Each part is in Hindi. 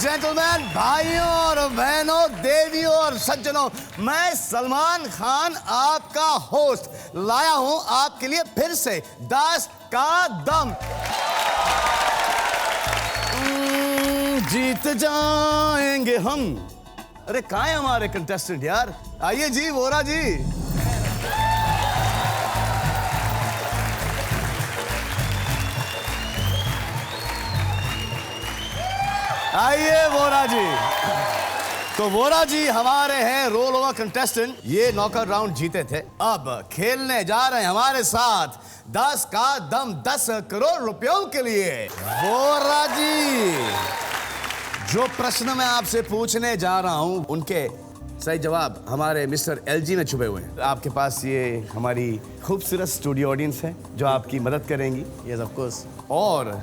जेंटलमैन, भाइयों और बहनों, देवियों और सज्जनों, मैं सलमान खान आपका होस्ट लाया हूं आपके लिए फिर से 10 का दम। जीत जाएंगे हम। अरे कहाँ है हमारे कंटेस्टेंट यार? आइए जी, वोरा जी। आइए वोरा जी। तो वोरा जी हमारे हैं रोल ओवर कंटेस्टेंट। ये नॉकआउट राउंड जीते थे, अब खेलने जा रहे हैं हमारे साथ 10 का दम 10 करोड़ रुपयों के लिए। वोरा जी, जो प्रश्न मैं आपसे पूछने जा रहा हूं उनके सही जवाब हमारे मिस्टर एलजी में छुपे हुए हैं। आपके पास ये हमारी खूबसूरत स्टूडियो ऑडियंस है जो आपकी मदद करेंगी। Yes of course. और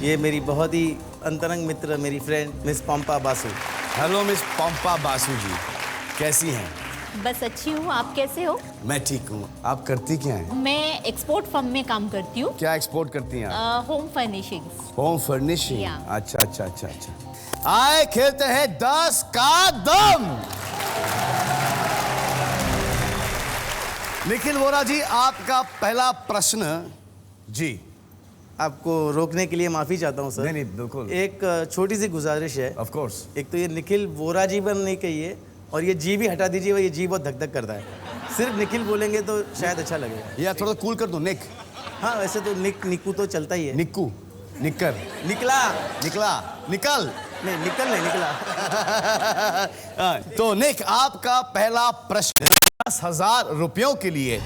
ये मेरी बहुत ही अंतरंग मित्र, मेरी फ्रेंड मिस पंपा बासु। हेलो मिस पंपा बासु जी, कैसी हैं? बस अच्छी हूँ, आप कैसे हो? मैं ठीक हूँ। आप करती क्या हैं? मैं एक्सपोर्ट फर्म में काम करती हूँ। क्या एक्सपोर्ट करती हैं आप? Home furnishings. Home furnishing. Yeah. अच्छा अच्छा अच्छा अच्छा। आए खेलते हैं 10 का दम। निखिल वोरा जी, आपका पहला प्रश्न जी। आपको रोकने के लिए माफ़ी चाहता हूँ सर। नहीं नहीं, बिल्कुल। एक छोटी सी गुजारिश है। Of course. एक तो ये निखिल वोरा जी बन नहीं कहिए, और ये जी भी हटा दीजिए, ये जी बहुत धक धक करता है। सिर्फ निखिल बोलेंगे तो शायद अच्छा लगेगा। या थोड़ा कूल कर दो, निक। हाँ, वैसे तो निक्कू तो चलता ही है। निक्कू, निक्कर, निकला, निकला, निकल। नहीं निकल नहीं निकला। तो निक, आपका पहला प्रश्न 10,000 रुपयों के लिए।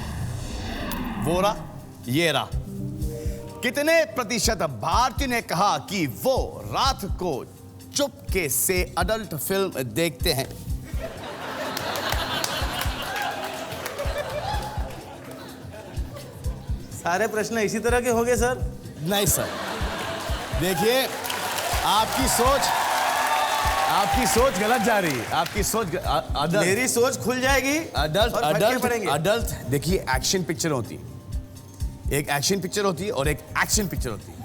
वोरा, ये रहा। कितने प्रतिशत भारतीय ने कहा कि वो रात को चुपके से अडल्ट फिल्म देखते हैं? सारे प्रश्न इसी तरह के होंगे सर? नहीं सर, देखिए आपकी सोच गलत जा रही है। आपकी सोच मेरी सोच खुल जाएगी। अडल्ट देखिए, एक्शन पिक्चर होती है, एक एक्शन पिक्चर होती है और एक एक्शन पिक्चर होती है।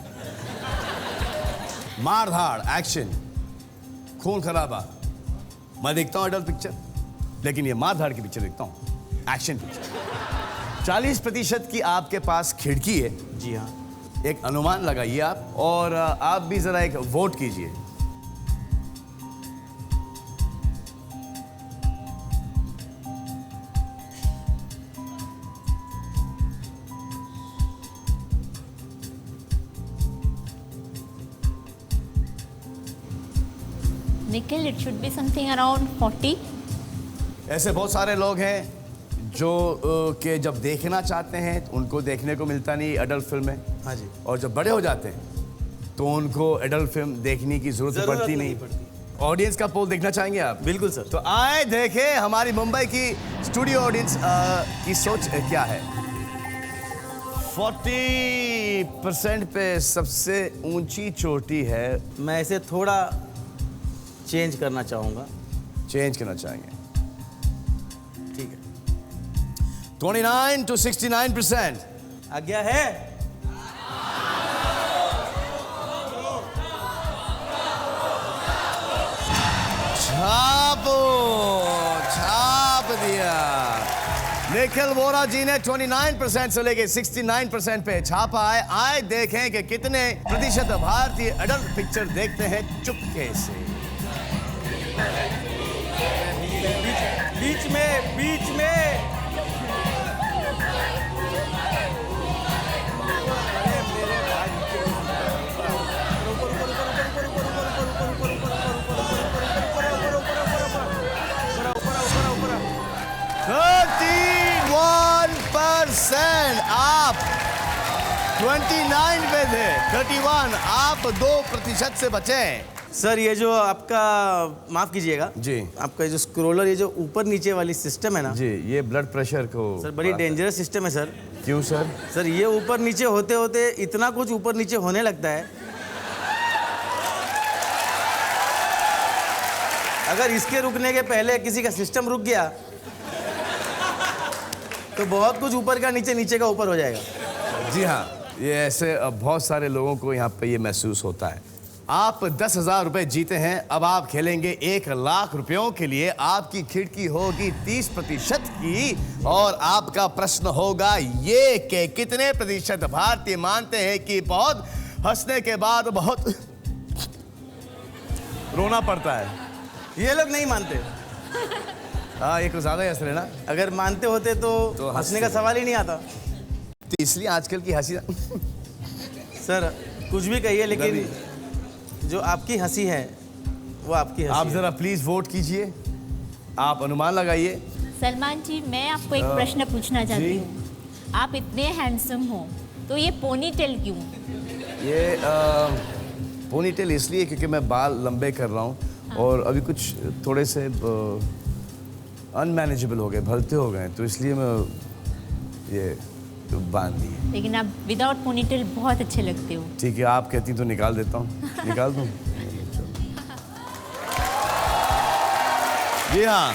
मार धाड़, एक्शन, खून खराबा। मैं देखता हूं अडल्ट पिक्चर, लेकिन ये मार धाड़ की पिक्चर देखता हूं, एक्शन पिक्चर। 40% की आपके पास खिड़की है। जी हाँ। एक अनुमान लगाइए आप, और आप भी जरा एक वोट कीजिए। Nikhil, it should be something around 40। ऐसे बहुत सारे लोग हैं जो के जब देखना चाहते हैं उनको देखने को मिलता नहीं अडल्ट फिल्में। हाँ जी। और जब बड़े हो जाते हैं तो उनको अडल्ट फिल्म देखने की जरूरत पड़ती नहीं। ऑडियंस का पोल देखना चाहेंगे आप? बिल्कुल सर। तो आए देखें हमारी मुंबई की स्टूडियो ऑडियंस की सोच क्या है। 40% पे सबसे ऊंची चोटी है। मैं इसे थोड़ा चेंज करना चाहूँगा। चेंज करना चाहेंगे? ठीक है। 29 to 69%। आज्ञा है? छाप दिया। निखिल वोरा जी ने 29% से लेके 69% पे छापा है। आए देखें कि कितने प्रतिशत भारतीय अडल्ट पिक्चर देखते हैं चुपके से। बीच में आप 29 पे थे, 31। आप 2% से बचे। सर, ये जो आपका, माफ कीजिएगा जी, आपका जो स्क्रोलर, ये जो ऊपर नीचे वाली सिस्टम है ना जी, ये ब्लड प्रेशर को सर बड़ी डेंजरस सिस्टम है सर। क्यों सर? सर, ये ऊपर नीचे होते होते इतना कुछ ऊपर नीचे होने लगता है, अगर इसके रुकने के पहले किसी का सिस्टम रुक गया तो बहुत कुछ ऊपर का नीचे, नीचे का ऊपर हो जाएगा। जी हाँ, ये ऐसे बहुत सारे लोगों को यहाँ पे ये महसूस होता है। आप 10,000 रुपए जीते हैं। अब आप खेलेंगे 1,00,000 रुपयों के लिए। आपकी खिड़की होगी 30% की और आपका प्रश्न होगा ये कि कितने प्रतिशत भारतीय मानते हैं कि बहुत हंसने के बाद बहुत रोना पड़ता है। ये लोग नहीं मानते। हाँ, ये कुछ ज्यादा ही हंस रहे ना। अगर मानते होते तो हंसने का सवाल ही नहीं आता। तो इसलिए आजकल की हंसी सर कुछ भी कहिए, लेकिन जो आपकी हंसी है वो आपकी हंसी आप है। जरा प्लीज वोट कीजिए। आप अनुमान लगाइए। सलमान जी, मैं आपको एक प्रश्न पूछना चाहती हूँ। आप इतने हैंडसम हो तो ये पोनी टेल क्यों? ये पोनीटेल इसलिए क्योंकि मैं बाल लंबे कर रहा हूँ और अभी कुछ थोड़े से अनमैनेजेबल हो गए, भलते हो गए, तो इसलिए मैं ये बांध दिए। लेकिन आप विदाउट पोनी टेल बहुत अच्छे लगते हो। ठीक है, आप कहती तो निकाल देता हूँ। निकाल दूँ? जी हाँ,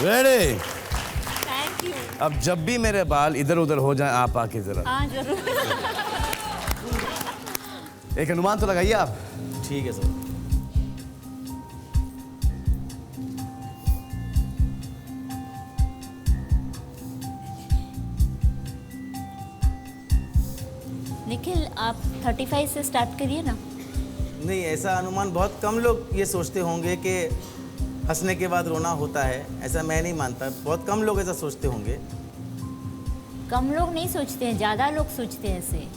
रेडी। Thank you. अब जब भी मेरे बाल इधर उधर हो जाएं, आप आके जरा हाँ जरूर। एक अनुमान तो लगाइए आप। ठीक है सर। निखिल, आप 35 से स्टार्ट करिए ना। नहीं, ऐसा अनुमान बहुत कम लोग ये सोचते होंगे कि हंसने के बाद रोना होता है। ऐसा मैं नहीं मानता, बहुत कम लोग ऐसा सोचते होंगे। कम लोग नहीं सोचते हैं, ज़्यादा लोग सोचते हैं ऐसे।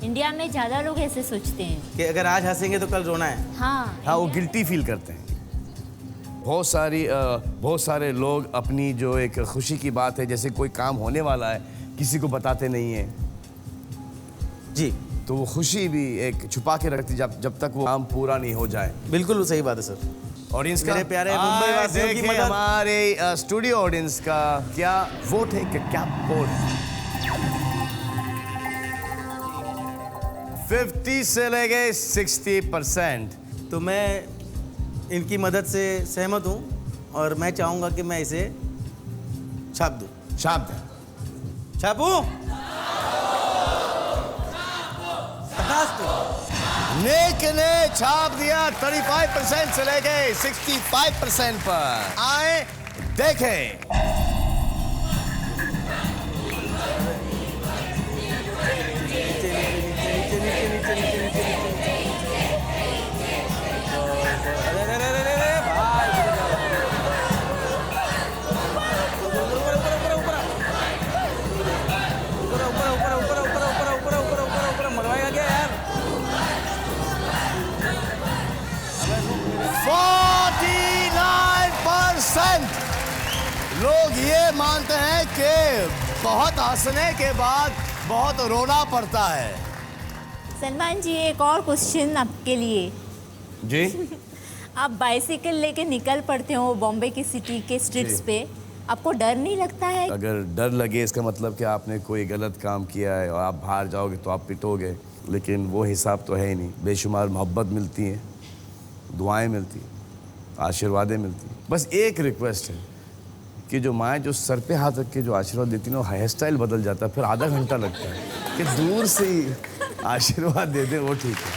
इंडिया में ज़्यादा लोग ऐसे सोचते हैं कि अगर आज हंसेंगे तो कल रोना है। हाँ। हाँ, वो गिल्टी फील करते हैं। बहुत सारे लोग अपनी जो एक खुशी की बात है, जैसे कोई काम होने वाला है, किसी को बताते नहीं है जी, तो वो खुशी भी एक छुपा के रखती जब तक वो काम पूरा नहीं हो जाए। बिल्कुल सही बात है सर। ऑडियंस का मेरे प्यारे मुंबई वासियों की देखें मदद। हमारे स्टूडियो ऑडियंस का क्या वोट है, क्या वोट है। 50 से ले गए 60%। तो मैं इनकी मदद से सहमत हूँ और मैं चाहूँगा कि मैं इसे छाप दूँ। छाप दें। छापूं? निक ने छाप दिया 35% से ले गए 65% पर। आए देखें। मरवाएगा क्या यार? 49% लोग ये मानते हैं कि बहुत हंसने के बाद बहुत रोना पड़ता है। सलमान जी, एक और क्वेश्चन आपके लिए। जी। आप बाइसिकल लेके निकल पड़ते हो बॉम्बे की सिटी के स्ट्रीट्स जी। पे, आपको डर नहीं लगता है? अगर डर लगे इसका मतलब कि आपने कोई गलत काम किया है और आप बाहर जाओगे तो आप पिटोगे, लेकिन वो हिसाब तो है ही नहीं। बेशुमार मोहब्बत मिलती है, दुआएं मिलती हैं, आशीर्वादें मिलती हैं। बस एक रिक्वेस्ट है कि जो माएँ जो सर पे हाथ रख के जो आशीर्वाद देती हैं, वो हेयर स्टाइल बदल जाता है, फिर आधा घंटा लगता है कि दूर से ही आशीर्वाद दे दें, वो ठीक है।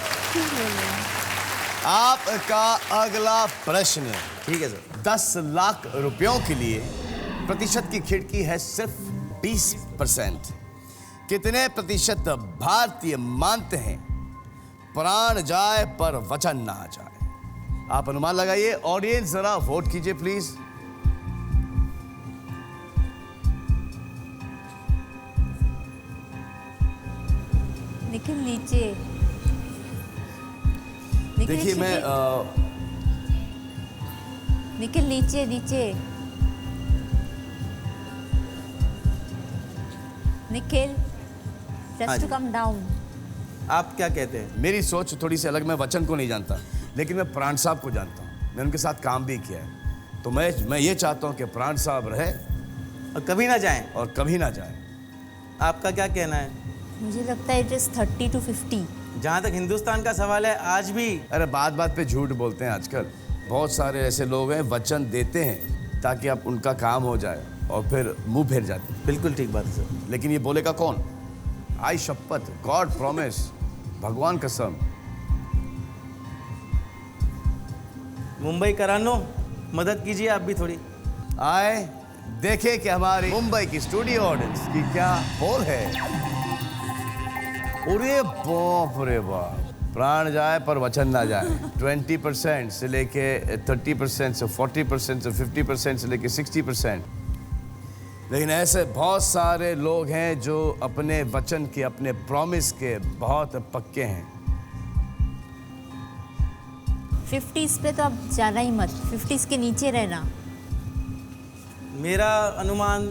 आपका अगला प्रश्न, ठीक है सर। 10 लाख रुपयों के लिए प्रतिशत की खिड़की है सिर्फ 20%। कितने प्रतिशत भारतीय मानते हैं प्राण जाए पर वचन ना जाए? आप अनुमान लगाइए। ऑडियंस जरा वोट कीजिए प्लीज। निखिल नीचे। देखिए मैं निखिल नीचे नीचे। निखिल, हाँ जस्ट जी। To come down. आप क्या कहते हैं? मेरी सोच थोड़ी सी अलग। मैं वचन को नहीं जानता, लेकिन मैं प्राण साहब को जानता हूँ। मैं उनके साथ काम भी किया है, तो मैं ये चाहता हूँ कि प्राण साहब रहे और कभी ना जाएं। और कभी ना जाए। आपका क्या कहना है? मुझे लगता है इट इज 30 to 50। जहाँ तक हिंदुस्तान का सवाल है, आज भी अरे बात पे झूठ बोलते हैं आजकल। बहुत सारे ऐसे लोग हैं वचन देते हैं ताकि अब उनका काम हो जाए और फिर मुंह फेर जाते हैं। बिल्कुल ठीक बात है सर। लेकिन ये बोलेगा कौन? आई शपथ, गॉड प्रॉमिस, भगवान कसम। मुंबई करानो, मदद कीजिए आप भी थोड़ी। आए देखे कि हमारी मुंबई की स्टूडियो ऑडियंस की क्या बोल है। अरे बाप रे बाप, प्राण जाए पर वचन ना जाए। 20% से लेके 30% से 40% से 50% से लेके 60%। लेकिन ऐसे बहुत सारे लोग हैं जो अपने वचन के, अपने प्रॉमिस के बहुत पक्के हैं। 50s पे तो आप जाना ही मत, 50s के नीचे रहना। मेरा अनुमान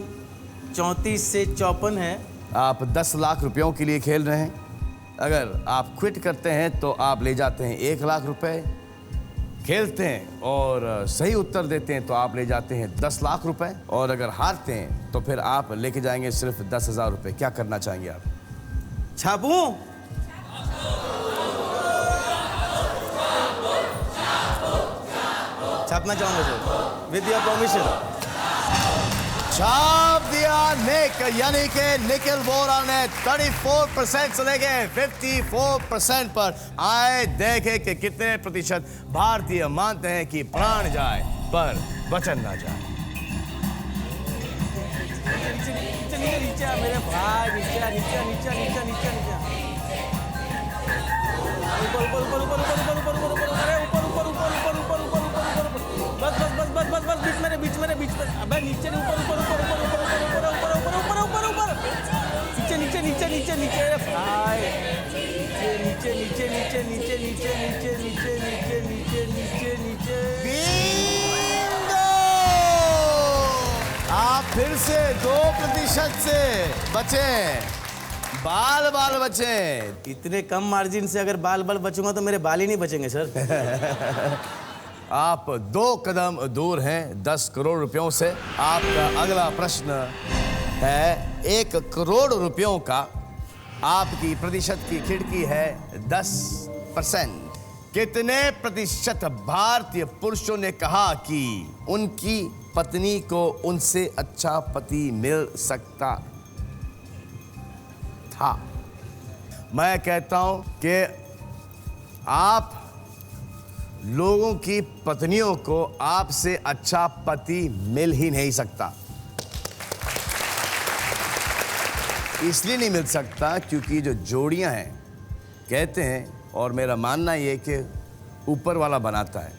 34 से 54 है। आप 10 लाख रुपयों के लिए खेल रहे हैं। अगर आप क्विट करते हैं तो आप ले जाते हैं 1 लाख रुपए। खेलते हैं और सही उत्तर देते हैं तो आप ले जाते हैं 10 लाख रुपए। और अगर हारते हैं तो फिर आप लेके जाएंगे सिर्फ 10,000 रुपए। क्या करना चाहेंगे आप? छापूं? छापना चाहूंगा सर, विद योर परमिशन। छाप दिया निक, यानी कि निखिल वोरा ने 34% से लेके 54% पर आए। देखे कि कितने प्रतिशत भारतीय मानते हैं कि प्राण जाए पर वचन ना जाए। नीचे मेरे भाई, नीचे। बस बीच में। अबे नीचे ऊपर नीचे भाई, नीचे। बिंगो! आप फिर से 2% से बचे। बाल बचे। इतने कम मार्जिन से अगर बाल बचूंगा तो मेरे बाल ही नहीं बचेंगे सर। आप 2 कदम दूर हैं 10 करोड़ रुपयों से। आपका अगला प्रश्न है 1 करोड़ रुपयों का। आपकी प्रतिशत की खिड़की है 10%। कितने प्रतिशत भारतीय पुरुषों ने कहा कि उनकी पत्नी को उनसे अच्छा पति मिल सकता था? मैं कहता हूं कि आप लोगों की पत्नियों को आपसे अच्छा पति मिल ही नहीं सकता। इसलिए नहीं मिल सकता क्योंकि जो जोड़ियां हैं, कहते हैं, और मेरा मानना ये कि ऊपर वाला बनाता है।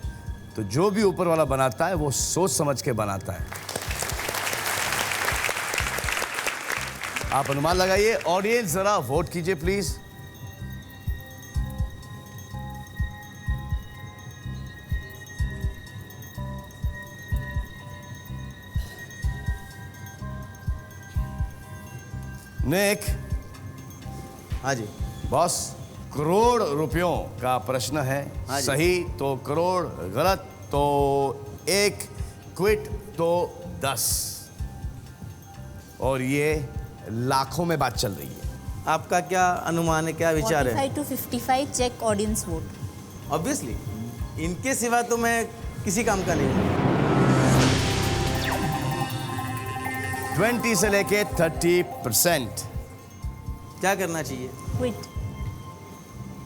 तो जो भी ऊपर वाला बनाता है वो सोच समझ के बनाता है। आप अनुमान लगाइए। ऑडियंस जरा वोट कीजिए प्लीज। निक। हाँ जी बॉस, करोड़ रुपयों का प्रश्न है। हाँ जी। सही तो करोड़, गलत तो 1, क्विट तो 10। और ये लाखों में बात चल रही है। आपका क्या अनुमान है, क्या विचार है? 45 to 55 check audience vote. Obviously इनके सिवा तो मैं किसी काम का नहीं हूँ। 20 से लेके 30%। क्या करना चाहिए? क्विट।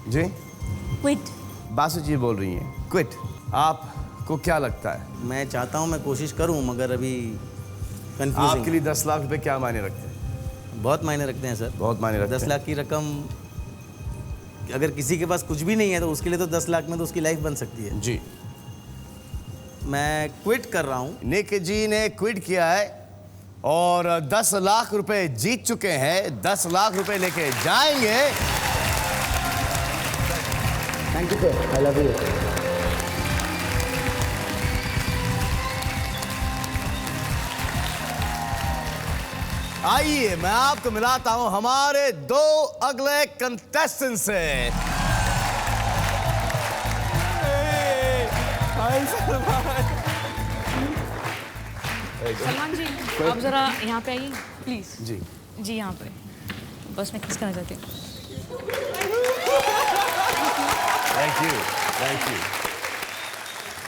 जी क्विट। बासु जी बोल रही हैं क्विट। आपको क्या लगता है? मैं चाहता हूँ मैं कोशिश करूँ, मगर अभी कंफ्यूजिंग। आपके लिए 10 लाख रुपए क्या मायने रखते हैं? बहुत मायने रखते हैं सर। बहुत मायने रखते 10 हैं। लाख की रकम अगर किसी के पास कुछ भी नहीं है तो उसके लिए तो 10 लाख में तो उसकी लाइफ बन सकती है। जी। मैं क्विट कर रहा हूँ। निक जी ने क्विट किया है और 10 लाख रुपए जीत चुके हैं। 10 लाख रुपए लेके जाएंगे। Thank you sir, I love you. आइए मैं आपको मिलाता हूं हमारे 2 अगले कंटेस्टेंट से। सलमान जी आप जरा यहाँ पे आइए प्लीज। जी जी यहाँ पे बस मैं किस करना चाहती हूँ। Thank you.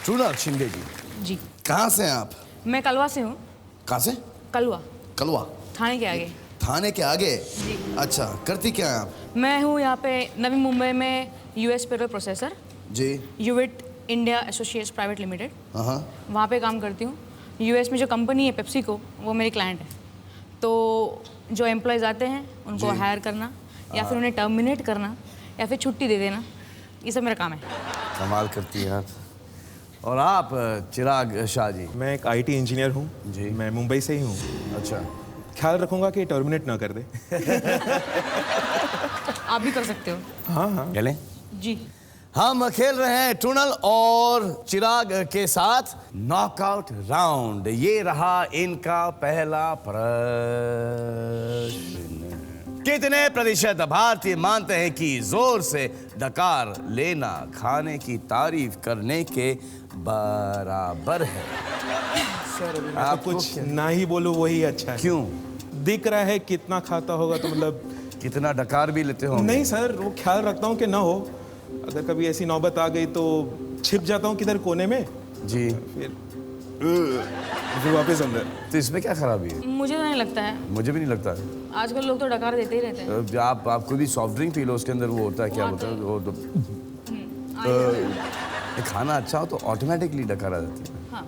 ट्रूनाथ शिंदे जी, जी कहाँ से हैं आप? मैं कलवा से हूँ। कहाँ से? कलवा, कलवा। थाने के आगे। थाने के आगे? अच्छा, करती क्या है आप? मैं हूँ यहाँ पे नवी मुंबई में यूएस पेरोल प्रोसेसर, जी। यूविट इंडिया एसोसिएट्स प्राइवेट लिमिटेड, हाँ। वहाँ पे काम करती हूँ। यूएस में जो कंपनी है पेप्सिको, वो मेरी क्लाइंट है। तो जो एम्प्लॉयज़ आते हैं उनको हायर करना या फिर उन्हें टर्मिनेट करना या फिर छुट्टी दे देना, ये सब मेरा काम है। कमाल करती हैं आप। और आप चिराग शाह जी? मैं एक आईटी इंजीनियर हूँ जी। मैं मुंबई से ही हूँ। अच्छा, ख्याल रखूंगा कि टर्मिनेट ना कर दे। आप भी कर सकते हो। हाँ। चलें। जी। हम खेल रहे हैं टूनल और चिराग के साथ नॉकआउट राउंड। ये रहा इनका पहला प्रश्न। कितने प्रतिशत भारतीय मानते हैं कि जोर से डकार लेना खाने की तारीफ करने के बराबर है? सर अभी मैं आपको तो कुछ क्या? ना ही बोलूँ वही अच्छा है। क्यों? दिख रहा है कितना खाता होगा तो मतलब कितना डकार भी लेते हो? नहीं सर, वो ख्याल रखता हूँ कि ना हो। अगर कभी ऐसी नौबत आ गई तो छिप जाता हूँ किधर कोने में, जी। फिर वापस अंदर। तो इसमें क्या खराबी है? मुझे तो नहीं लगता है, मुझे भी नहीं लगता है। आजकल लोग तो डकार देते ही रहते हैं। आप कोई भी सॉफ्ट ड्रिंक पी लो, उसके अंदर वो होता है, क्या होता है वो तो खाना अच्छा हो तो ऑटोमेटिकली डकार आ जाती है। हाँ।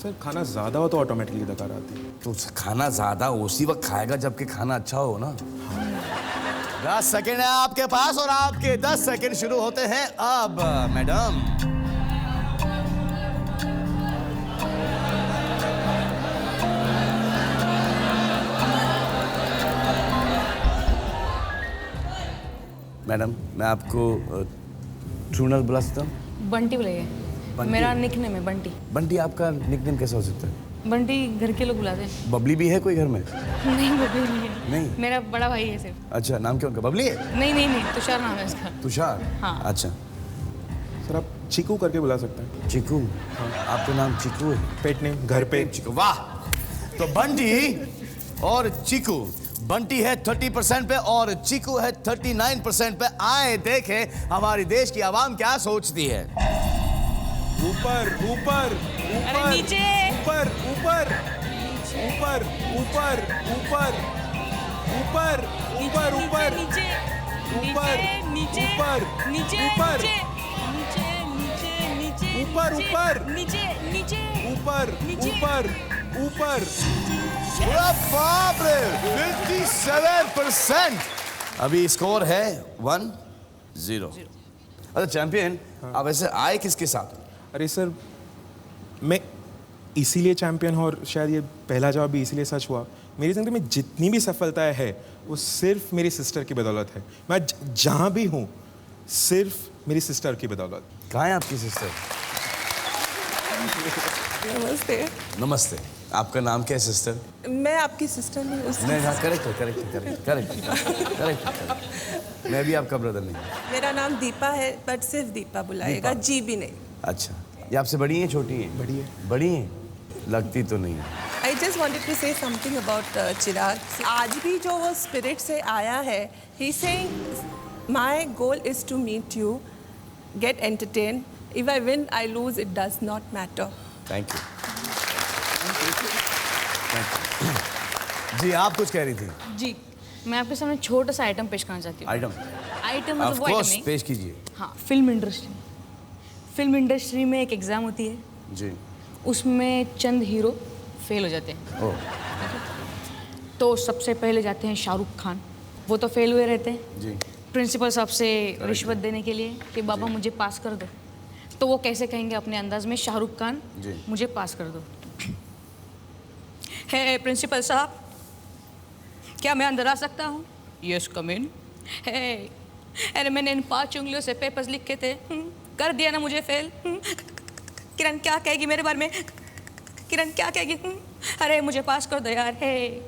सर खाना ज़्यादा हो तो ऑटोमेटिकली डकार आती है। तो खाना ज्यादा उसी वक्त खाएगा जबकि खाना अच्छा हो ना। 10 सेकेंड है आपके पास और आपके 10 सेकेंड शुरू होते हैं अब। मैडम, मैडम मैं आपको ट्रूनल बुला सकता हूँ? बंटी बुलाइए। मेरा निकनेम है बंटी। बंटी आपका निकनेम कैसा हो सकता है? बंटी घर के लोग बुलाते हैं। बबली भी है कोई घर में? नहीं, वो भी नहीं है। नहीं? मेरा बड़ा भाई है सिर्फ। अच्छा, नाम क्या उनका? बबली है? नहीं, तुषार नाम है उसका। तुषार? हाँ। अच्छा। सर आप चीकू करके बुला सकते हैं। चिकू? आपका नाम चिकू है? पेट नेम घर पे। चिकू, वाह। तो बंटी और चिकू, बंटी है 30% पे और चिकू है 39% पे। आए देखें हमारी देश की आवाम क्या सोचती है। ऊपर ऊपर अरे ऊपर नीचे। ऊपर ऊपर ऊपर ऊपर ऊपर ऊपर ऊपर ऊपर नीचे ऊपर नीचे ऊपर नीचे ऊपर नीचे नीचे नीचे ऊपर ऊपर नीचे नीचे ऊपर ऊपर ऊपर। बाप रे, 57%। अभी स्कोर है 1-0। अच्छा चैंपियन, आप ऐसे आए किसके साथ? अरे सर मैं इसीलिए चैंपियन हूँ और शायद ये पहला जवाब भी इसीलिए सच हुआ। मेरी ज़िंदगी में जितनी भी सफलताएं है वो सिर्फ मेरी सिस्टर की बदौलत है। मैं जहाँ भी हूँ सिर्फ मेरी सिस्टर की बदौलत। कहाँ है आपकी सिस्टर? नमस्ते। नमस्ते। आपका नाम क्या है सिस्टर? मैं आपकी सिस्टर नहीं हूँ। नहीं, हाँ करेक्ट मैं भी आपका ब्रदर नहीं। मेरा नाम दीपा है, बट सिर्फ दीपा बुलाएगा, जी भी नहीं। अच्छा, ये आपसे बड़ी हैं छोटी हैं? बड़ी है। बड़ी हैं? लगती तो नहीं है। I just wanted to say something about Chirag. आज भी जो वो स्पिरिट से आया है, he saying my goal is to meet you, get entertain, if I win I lose it does not matter. Thank you. जी आप कुछ कह रही थी? जी, मैं आपके सामने छोटा सा आइटम पेश करना चाहती हूँ। आइटम मतलब ऑफ वो आइटम कोर्स नहीं। पेश कीजिए। हाँ, फिल्म इंडस्ट्री में एक एग्ज़ाम होती है, जी। उसमें चंद हीरो फेल हो जाते हैं। ओह, तो सबसे पहले जाते हैं शाहरुख खान, वो तो फेल हुए रहते हैं। जी। प्रिंसिपल साहब से रिश्वत देने के लिए कि बाबा मुझे पास कर दो, तो वो कैसे कहेंगे अपने अंदाज में, शाहरुख खान जी। मुझे पास कर दो। है प्रिंसिपल साहब, क्या मैं अंदर आ सकता हूँ? यस कम इन। है, अरे मैंने इन 5 उंगलियों से पेपर्स लिखे थे, कर दिया ना मुझे फेल। किरण क्या कहेगी मेरे बारे में? किरण क्या कहेगी? अरे मुझे पास कर दो यार। हे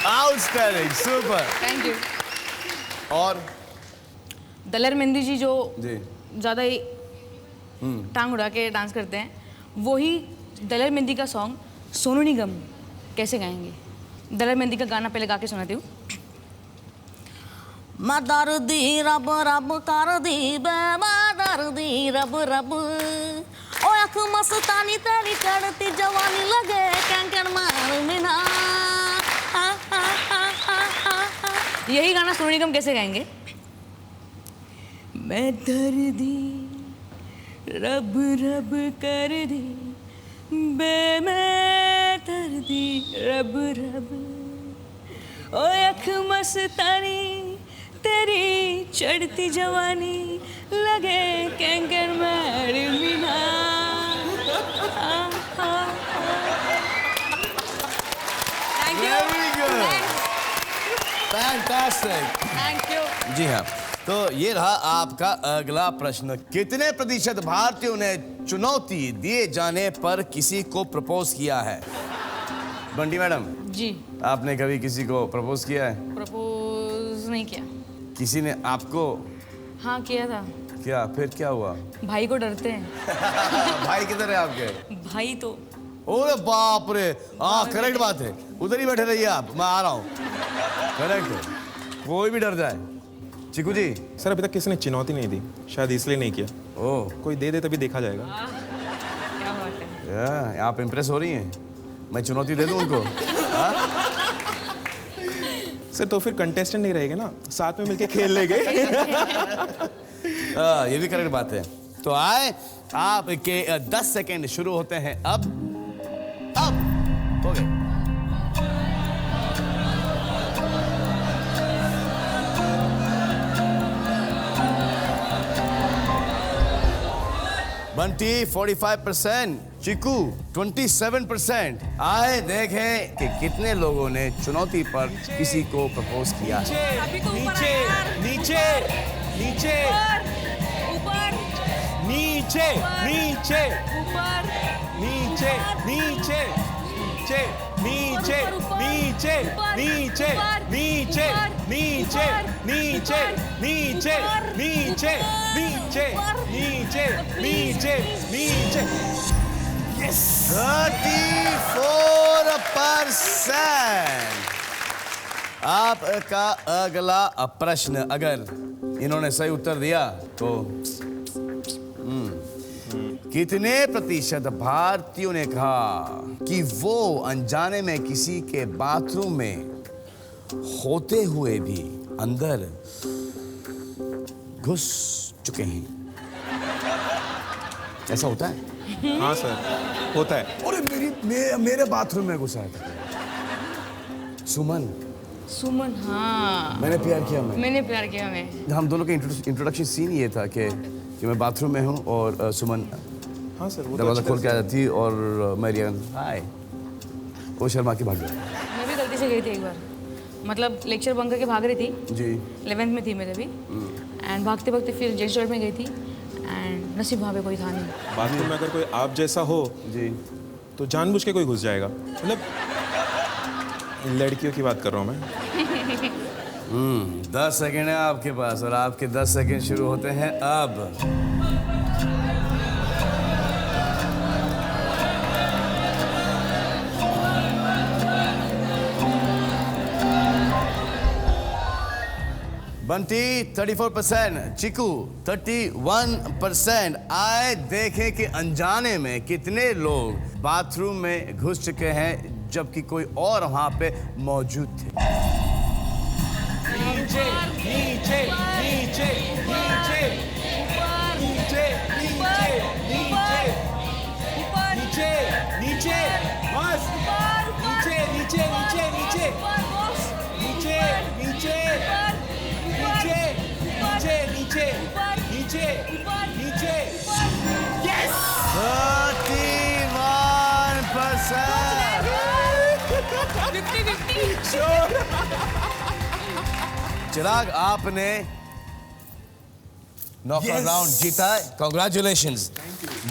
आउटस्टैंडिंग, सुपर। Thank you. और दलेर मेहंदी जी जो जी ज़्यादा ही टांग उड़ा के डांस करते हैं, वही दलेर मेहंदी का सॉन्ग सोनू निगम कैसे गाएंगे? दलेर मेहंदी का गाना पहले गा के सुनाती हूँ। मैं दर्दी रब रब कर दी बे, मैं दर्दी रब रब, ओ अख मस्तानी तेरी चढ़ती जवानी लगे कैंकर मार बिना। यही गाना सोनू निगम कैसे गाएंगे? मैं दर्दी रब रब कर दी बे मैं दर्दी रब रब ओ अख मस्तानी तेरी चढ़ती जवानी लगे कैंकर मार बिना। Thank you. Very good. Fantastic. Thank you. जी हाँ, तो ये रहा आपका अगला प्रश्न। कितने प्रतिशत भारतीयों ने चुनौती दिए जाने पर किसी को प्रपोज किया है? बंटी मैडम, जी आपने कभी किसी को प्रपोज किया है? प्रपोज नहीं किया। किसी ने आपको? हाँ किया था। क्या फिर क्या हुआ? भाई को डरते हैं। भाई किधर है आपके? भाई तो ओरे बाप रे, हाँ करेक्ट बात है, उधर ही बैठे रहिए आप, मैं आ रहा हूँ। करेक्ट है, कोई भी डर जाए। चिकू जी। सर अभी तक किसी ने चुनौती नहीं दी, शायद इसलिए नहीं किया। ओह, कोई दे दे तभी देखा जाएगा। क्या बात है। आप इम्प्रेस हो रही हैं? मैं चुनौती दे दूं उनको? सर तो फिर कंटेस्टेंट नहीं रहेंगे ना, साथ में मिलके खेल लेंगे। ये भी करेक्ट बात है। तो आए आपके 10 सेकेंड शुरू होते हैं अब हो गए। बंटी 45%, चिकू 27%। आए देखें कि कितने लोगों ने चुनौती पर किसी को प्रपोज किया है। नीचे नीचे नीचे ऊपर नीचे नीचे ऊपर नीचे नीचे नीचे नीचे नीचे नीचे नीचे नीचे नीचे नीचे नीचे नीचे नीचे नीचे 34%। आपका अगला प्रश्न, अगर इन्होंने सही उत्तर दिया तो कितने प्रतिशत भारतीयों ने कहा कि वो अनजाने में किसी के बाथरूम में होते हुए भी अंदर घुस चुके हैं? ऐसा होता है? हाँ सर होता है। अरे मेरे बाथरूम में घुसा था सुमन। सुमन, हाँ मैंने प्यार किया। मैंने प्यार किया। मैं हम दोनों का इंट्रोडक्शन सीन ये था कि मैं बाथरूम में हूँ और सुमन हाँ सर वो तो दरवाजा अच्छी खोल के तरह आ जाती और मैरियन हाय, वो शर्मा के भाग गया। मैं भी गलती से गई थी एक बार, मतलब लेक्चर बंक करके भाग रही थी। जी 11th में थी मैं तभी, एंड भागते भागते फिर जेंट्स टॉयलेट में गई थी एंड नसीब वहाँ पे कोई था नहीं। बाथरूम में अगर कोई आप जैसा हो जी तो जानबूझ के कोई घुस जाएगा, मतलब लड़कियों की बात कर रहा हूँ मैं। 10 सेकेंड है आपके पास और आपके 10 सेकेंड शुरू होते हैं अब। बंटी 34%, चिकू 31%। आए देखें कि अनजाने में कितने लोग बाथरूम में घुस चुके हैं जबकि कोई और वहां पे मौजूद थे। नीचे नीचे नीचे नीचे नीचे नीचे नीचे नीचे बस नीचे नीचे नीचे नीचे नीचे नीचे नीचे नीचे नीचे नीचे यस 31%। चिराग आपने नॉकआउट राउंड जीता है, कॉन्ग्रेचुलेशंस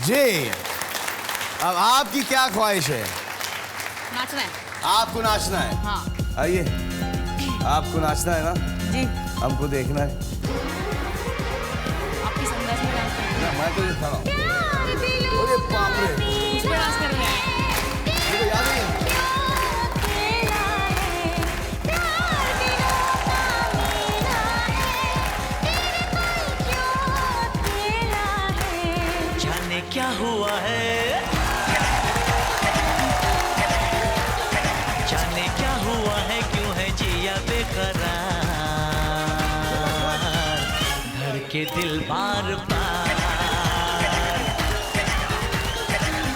जी। अब आपकी क्या ख्वाहिश है? नाचना है। आपको नाचना है? हाँ आइए, आपको नाचना है ना? जी, हमको देखना है। आपकी संदेश में डांस करना ना, मैं तो ये खड़ा हूँ। अरे बाप रे, है। उस पर डांस करना है। मुझे याद नहीं है। जाने क्या हुआ है धड़के दिल बार बार।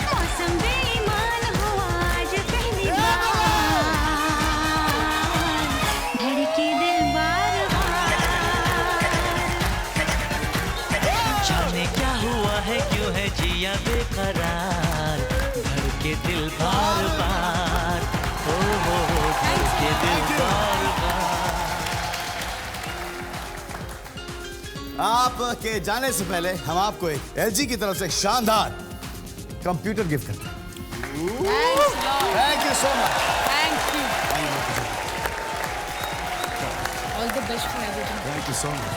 मौसम बेईमान हुआ आज पहली बार, धड़के दिल बार बार। जाने क्या हुआ है, क्यों है जिया बेकरार, धड़के दिल बार बार, हो धड़के दिल बार बार। आपके जाने से पहले हम आपको एक LG की तरफ से एक शानदार कंप्यूटर गिफ्ट करते हैं। Thank you so much. Thank you, all the best for everything. Thank you so much.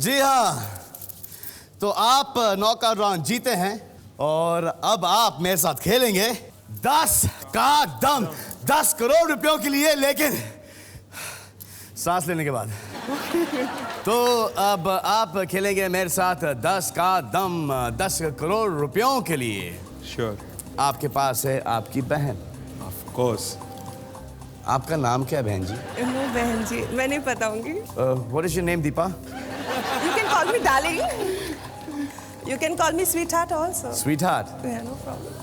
जी हाँ, तो आप नॉकआउट राउंड जीते हैं और अब आप मेरे साथ खेलेंगे 10 का दम, 10 करोड़ रुपयों के लिए, लेकिन सांस लेने के बाद। तो अब आप खेलेंगे मेरे साथ 10 का दम, 10 करोड़ रुपयों के लिए। श्योर, आपके पास है आपकी बहन। Of course. आपका नाम क्या है बहन जी? नो बहन जी, मैं नहीं बताऊंगी। What is your name Deepa? You can call me darling. You can call me sweetheart also. Sweetheart. Yeah, no problem.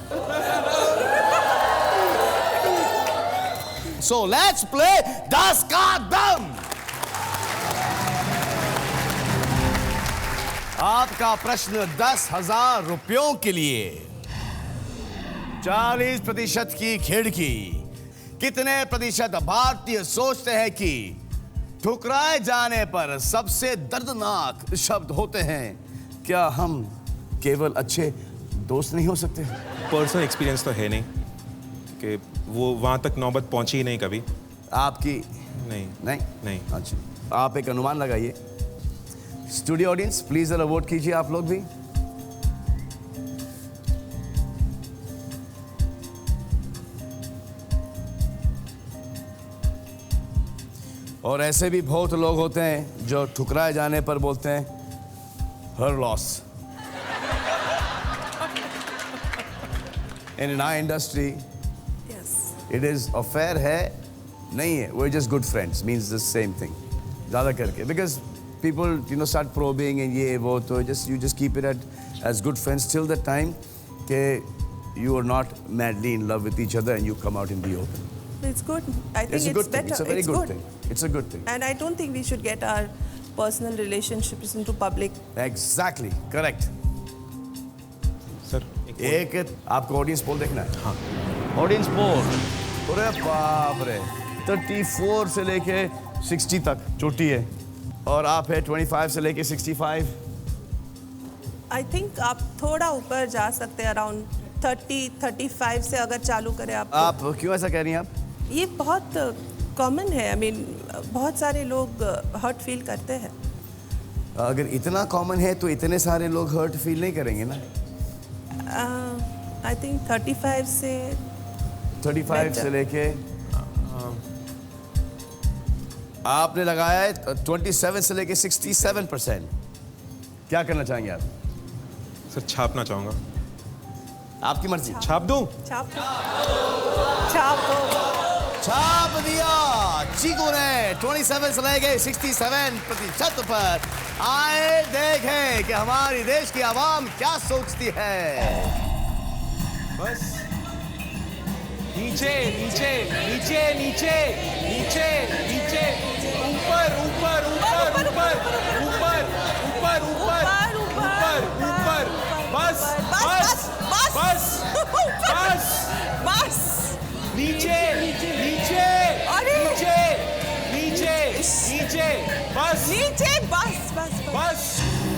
So let's play 10 का दम। आपका प्रश्न 10,000 रुपयों के लिए। 40% की खिड़की। कितने प्रतिशत भारतीय सोचते हैं कि ठुकराए जाने पर सबसे दर्दनाक शब्द होते हैं? क्या हम केवल अच्छे दोस्त नहीं हो सकते? पर्सनल एक्सपीरियंस तो है नहीं कि वो वहाँ तक नौबत पहुँची ही नहीं कभी। आपकी नहीं नहीं नहीं। अच्छा, आप एक अनुमान लगाइए। स्टूडियो ऑडियंस प्लीज जरा वोट कीजिए आप लोग भी। और ऐसे भी बहुत लोग होते हैं जो ठुकराए जाने पर बोलते हैं her loss. In our industry Yes. It is affair है नहीं है, वो just good friends means the same thing ज़्यादा करके, because people you know start probing and ये वो, तो you just keep it as good friends till the time के you are not madly in love with each other and you come out in the open. It's good. I think It's a it's good thing. better. It's a very good thing. It's a good thing. And I don't think we should get our personal relationships into public. Exactly, correct. Sir एक आपको ऑडियंस पोल देखना है? हाँ, ऑडियंस पोल। अरे बाप रे, 34 से लेके 60 तक चोटी है, और आप है 25 से लेके 65। I think आप थोड़ा ऊपर जा सकते हैं, अराउंड 30-35 से अगर चालू करें आप। आप क्यों ऐसा कह रही हैं आप? ये बहुत कॉमन है। आई मीन बहुत सारे लोग हर्ट फील करते हैं। अगर इतना कॉमन है तो इतने सारे लोग हर्ट फील नहीं करेंगे ना। आई थिंक 35 से 35 से लेके आपने लगाया है 27 से लेके 67%। क्या करना चाहेंगे आप? सर छापना चाहूँगा। आपकी मर्जी। छाप दूँ? छाप दो। छाप दिया चीकू ने 27 से लेके 67% पर। आए देखें कि हमारी देश की आवाम क्या सोचती है। बस नीचे नीचे नीचे नीचे नीचे नीचे, ऊपर ऊपर ऊपर ऊपर ऊपर ऊपर ऊपर ऊपर ऊपर, बस बस बस बस बस, नीचे नीचे नीचे नीचे नीचे, बस नीचे, बस बस बस।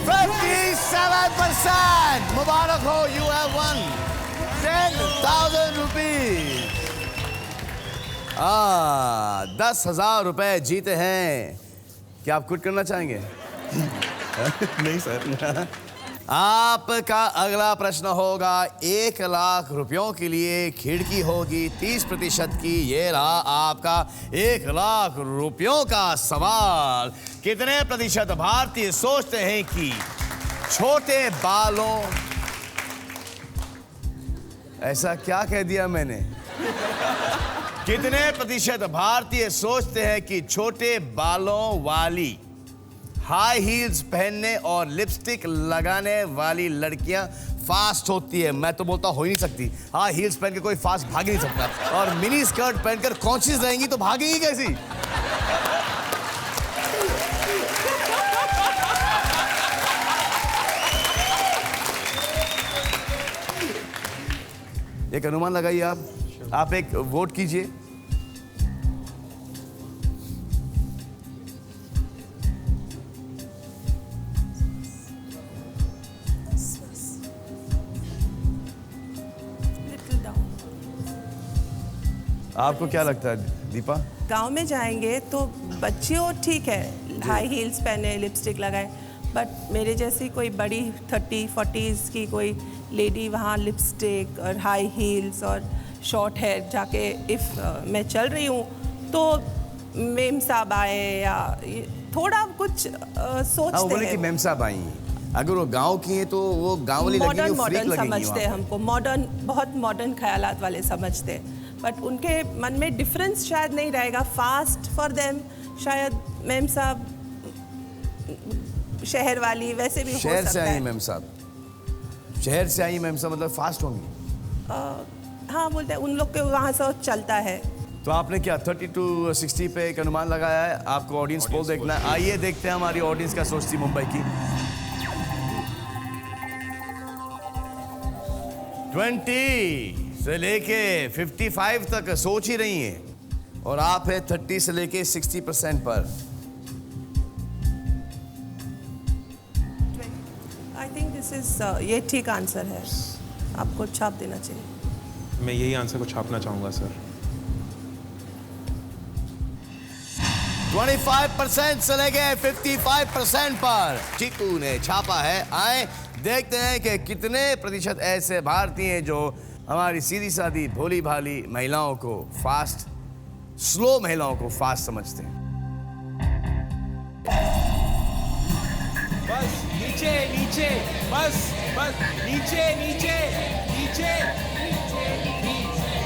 57%। मुबारक हो, यू हैव वन 10,000 रुपीज। 10,000 रुपए जीते हैं। क्या आप क्विट करना चाहेंगे? नहीं सर। आपका अगला प्रश्न होगा 1 लाख रुपयों के लिए। खिड़की होगी 30% की। ये रहा आपका 1 लाख रुपयों का सवाल। कितने प्रतिशत भारतीय सोचते हैं कि छोटे बालों, ऐसा क्या कह दिया मैंने? कितने प्रतिशत भारतीय सोचते हैं कि छोटे बालों वाली, हाई हील्स पहनने और लिपस्टिक लगाने वाली लड़कियां फास्ट होती है? मैं तो बोलता हो ही नहीं सकती। हाई हील्स पहन के कोई फास्ट भाग ही नहीं सकता, और मिनी स्कर्ट पहनकर कॉन्शियस रहेंगी तो भागेंगी कैसी? एक अनुमान लगाइए आप एक वोट कीजिए। Little down. आपको क्या लगता है दीपा? गांव में जाएंगे तो बच्चियों ठीक है, हाई हील्स पहने, लिपस्टिक लगाए, बट मेरे जैसी कोई बड़ी 30-40s की कोई लेडी वहाँ लिपस्टिक और हाई हील्स और शॉर्ट हेयर जाके मैं चल रही हूँ तो मेम साहब आए या थोड़ा कुछ सोचते वो बोले हैं। कि मेम साहब आई, अगर वो गांव की है तो वो गांव वाली लगेंगी, वो फ्रीक मॉडर्न लगेंगी समझते हैं वहाँ पे। हमको, मॉडर्न, बहुत मॉडर्न ख्यालात वाले समझते हैं, बट उनके मन में डिफरेंस शायद नहीं रहेगा। फास्ट फॉर देम, शायद मैम साहब शहर वाली वैसे भी हो शहर से सकता आई है। मैम साहब, शहर से आई मैम साहब मतलब फास्ट होंगी। हाँ बोलते हैं, उन लोग के वहाँ से चलता है। तो आपने क्या 30 to 60 पे एक अनुमान लगाया है? आपको ऑडियंस पोल देखना है। आइए देखते हैं हमारी ऑडियंस क्या सोचती है मुंबई की। 20 से लेके 55 तक सोच ही रही हैं, और आप है 30 से लेके 60% पर। आई थिंक दिस इज ये ठीक आंसर है, आपको छाप देना चाहिए। मैं यही आंसर को छापना चाहूँगा सर। 25% से लेके 55% पर चीकू ने छापा है। आए देखते हैं कि कितने प्रतिशत ऐसे भारतीय हैं जो हमारी सीधी सादी भोली भाली महिलाओं को फास्ट, स्लो महिलाओं को फास्ट समझते हैं। बस नीचे नीचे, बस बस नीचे नीचे नीचे,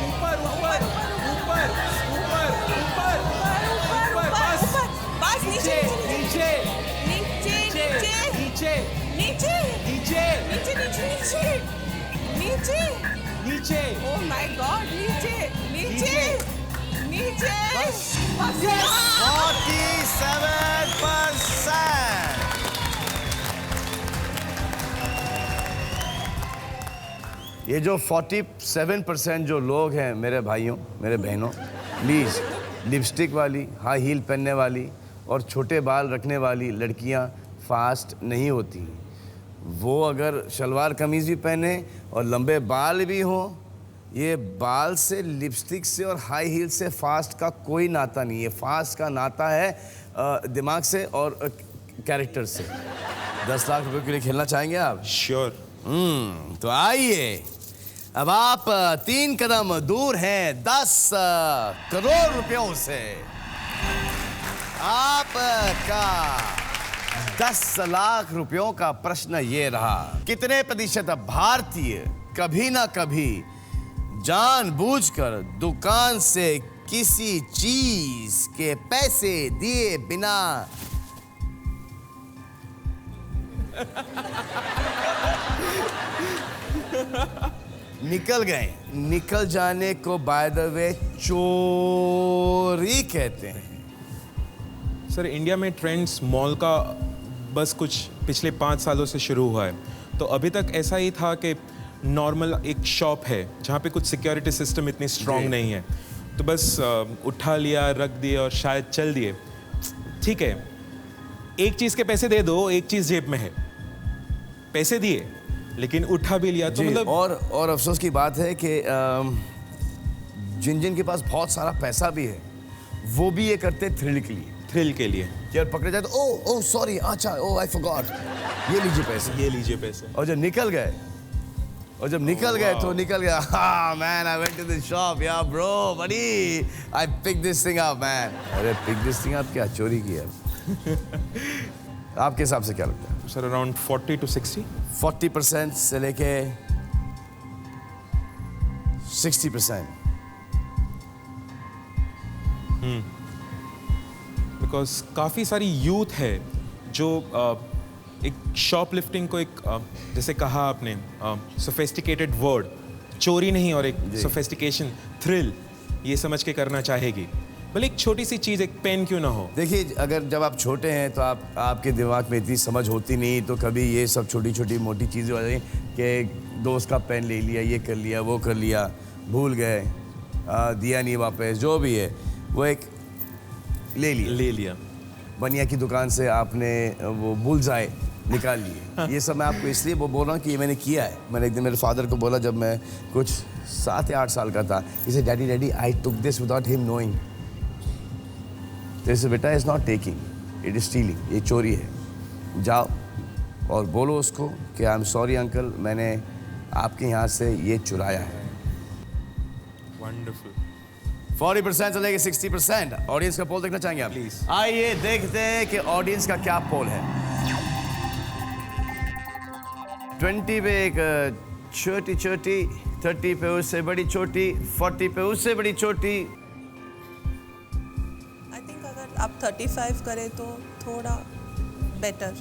ऊपर ऊपर ऊपर ऊपर ऊपर ऊपर, बस बस नीचे नीचे नीचे नीचे नीचे नीचे नीचे नीचे नीचे नीचे। ओह माय गॉड, नीचे नीचे नीचे बस। बस। 47%। ये जो 47% जो लोग हैं मेरे भाइयों, मेरे बहनों, प्लीज़ लिपस्टिक वाली, हाई हील पहनने वाली और छोटे बाल रखने वाली लड़कियां फास्ट नहीं होती। वो अगर शलवार कमीज़ भी पहने और लंबे बाल भी हों, ये बाल से, लिपस्टिक से और हाई हील से फास्ट का कोई नाता नहीं है। फास्ट का नाता है दिमाग से और कैरेक्टर से। 10 लाख रुपए के लिए खेलना चाहेंगे आप? श्योर। तो आइए, अब आप 3 कदम दूर हैं 10 करोड़ रुपयों से। आपका 10 लाख रुपयों का प्रश्न ये रहा, कितने प्रतिशत भारतीय कभी ना कभी जानबूझकर दुकान से किसी चीज के पैसे दिए बिना निकल गए? निकल जाने को बाय द वे चोरी कहते हैं। सर इंडिया में ट्रेंड्स मॉल का बस कुछ पिछले 5 सालों से शुरू हुआ है, तो अभी तक ऐसा ही था कि नॉर्मल एक शॉप है जहाँ पे कुछ सिक्योरिटी सिस्टम इतनी स्ट्रांग नहीं है, तो बस उठा लिया, रख दिए और शायद चल दिए। ठीक है, एक चीज़ के पैसे दे दो, एक चीज़ जेब में है, पैसे दिए लेकिन उठा भी लिया, तो मतलब और अफसोस की बात है कि जिन जिन के पास बहुत सारा पैसा भी है वो भी ये करते थ्रिल के लिए। थ्रिल के लिए यार पकड़े जाए तो ओ सॉरी, अच्छा आई फॉरगॉट, ये लीजिए पैसे। ये लीजिए पैसे। और जब निकल गए तो निकल गया, हाँ man I went to this shop, yeah bro बड़ी I pick this thing up man. अरे पिक दिस थिंग अप क्या, चोरी किया? आपके हिसाब से क्या लगता है? Sir around 40 to 60। 40% से लेके 60%। बिकॉज काफ़ी सारी यूथ है जो एक शॉपलिफ्टिंग को एक जैसे कहा आपने सोफिस्टिकेटेड वर्ड, चोरी नहीं और एक सोफिस्टिकेशन, थ्रिल, ये समझ के करना चाहेगी। भले एक छोटी सी चीज़, एक पेन क्यों ना हो। देखिए, अगर जब आप छोटे हैं तो आपके दिमाग में इतनी समझ होती नहीं, तो कभी ये सब छोटी छोटी मोटी चीज़ें हो जाएंगी कि दोस्त का पेन ले लिया, ये कर लिया, वो कर लिया, भूल गए, दिया नहीं वापस, जो भी है वो एक ले लिया। बनिया की दुकान से आपने वो बुलजाए निकाल लिए। ये सब मैं आपको इसलिए वो बोल रहा हूँ कि ये मैंने किया है। मैंने एक दिन मेरे फादर को बोला जब मैं कुछ 7 या 8 साल का था, इसे daddy I took this without him knowing. जैसे बेटा is not taking, it is stealing, ये चोरी है। जाओ और बोलो उसको कि आई एम सॉरी अंकल, मैंने आपके यहाँ से ये चुराया है। वंडरफुल। 40% चलेगा 60%। ऑडियंस का पोल देखना चाहेंगे आप? Please. आइए देखते हैं कि ऑडियंस का क्या पोल है। 20 पे एक छोटी, 30 पे उससे बड़ी छोटी, 40 पे उससे बड़ी छोटी। आई थिंक अगर आप 35 करें तो थोड़ा बेटर।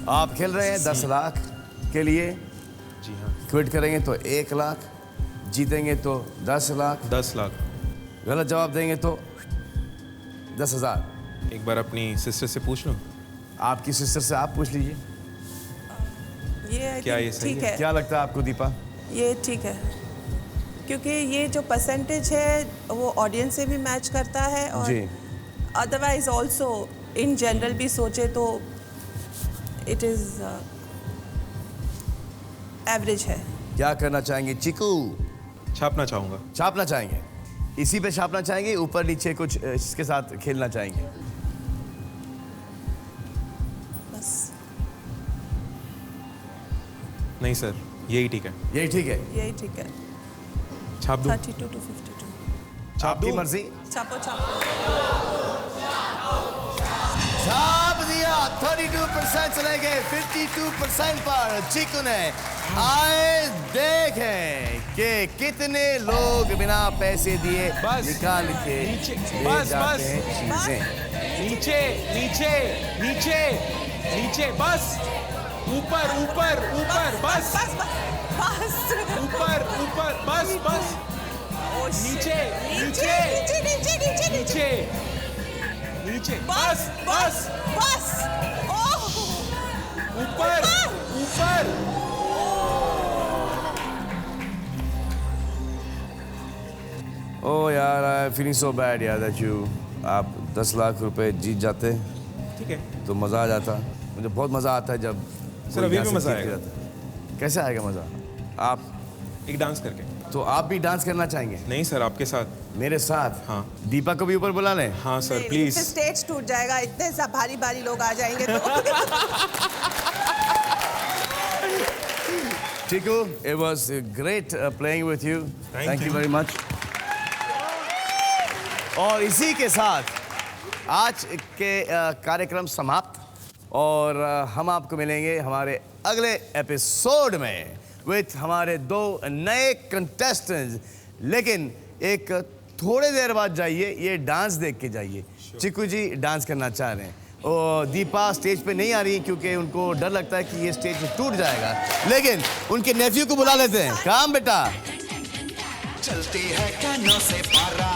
आप खेल रहे हैं 10 लाख के लिए। जी हाँ। क्विट करेंगे तो 1 लाख, जीतेंगे तो 10 लाख, 10 लाख। गलत जवाब देंगे तो 10,000। एक बार अपनी सिस्टर से पूछ लो। आपकी सिस्टर से आप पूछ लीजिए। ये क्या ये सही ठीक है? है, क्या लगता है आपको दीपा? ये ठीक है, क्योंकि ये जो परसेंटेज है वो ऑडियंस से भी मैच करता है और जी। अदरवाइज ऑल्सो इन जनरल भी सोचे तो इट इज एवरेज है। क्या करना चाहेंगे चीकू? छापना चाहूँगा। छापना चाहेंगे? इसी पे छापना चाहेंगे, ऊपर नीचे कुछ इसके साथ खेलना चाहेंगे? बस नहीं सर, यही ठीक है। यही ठीक है। यही ठीक है। छाप दूँ? 32 to 52। आपकी मर्जी। छापो। छाप दिया। 32% चले गए 52% पर चीकू ने। आए देखें कि कितने लोग बिना पैसे दिए बस, निकाल के नीचे, ले बस, जाते बस। हैं चीजें। नीचे नीचे नीचे नीचे, बस ऊपर ऊपर ऊपर, बस ऊपर ऊपर, बस नीचे नीचे नीचे नीचे, बस ऊपर ऊपर। ओ यार, आई फीलिंग सो बैड यार दैट यू, आप 10 लाख रुपए जीत जाते ठीक है तो मज़ा आ जाता। मुझे बहुत मज़ा आता है जब सर, कोई अभी यहाँ भी से मज़ा जीत के आएगा। जाता है। कैसे आएगा मज़ा? आप एक डांस करके। तो आप भी डांस करना चाहेंगे नहीं सर, आपके साथ। मेरे साथ? हाँ। दीपा को भी ऊपर बुला लें? हाँ सर, प्लीज। स्टेज टूट जाएगा, इतने सब भारी लोग आ जाएंगे तो। Chiku, it was great playing with you. Thank you very much. और इसी के साथ आज के कार्यक्रम समाप्त, और हम आपको मिलेंगे हमारे अगले एपिसोड में विथ हमारे 2 नए कंटेस्टेंट्स। लेकिन एक थोड़े देर बाद जाइए, ये डांस देख के जाइए। चिकू जी डांस करना चाह रहे हैं और दीपा स्टेज पे नहीं आ रही क्योंकि उनको डर लगता है कि ये स्टेज टूट जाएगा। लेकिन उनके नेफ्यू को बुला लेते हैं। काम बेटा। चलती है कानों से पारा,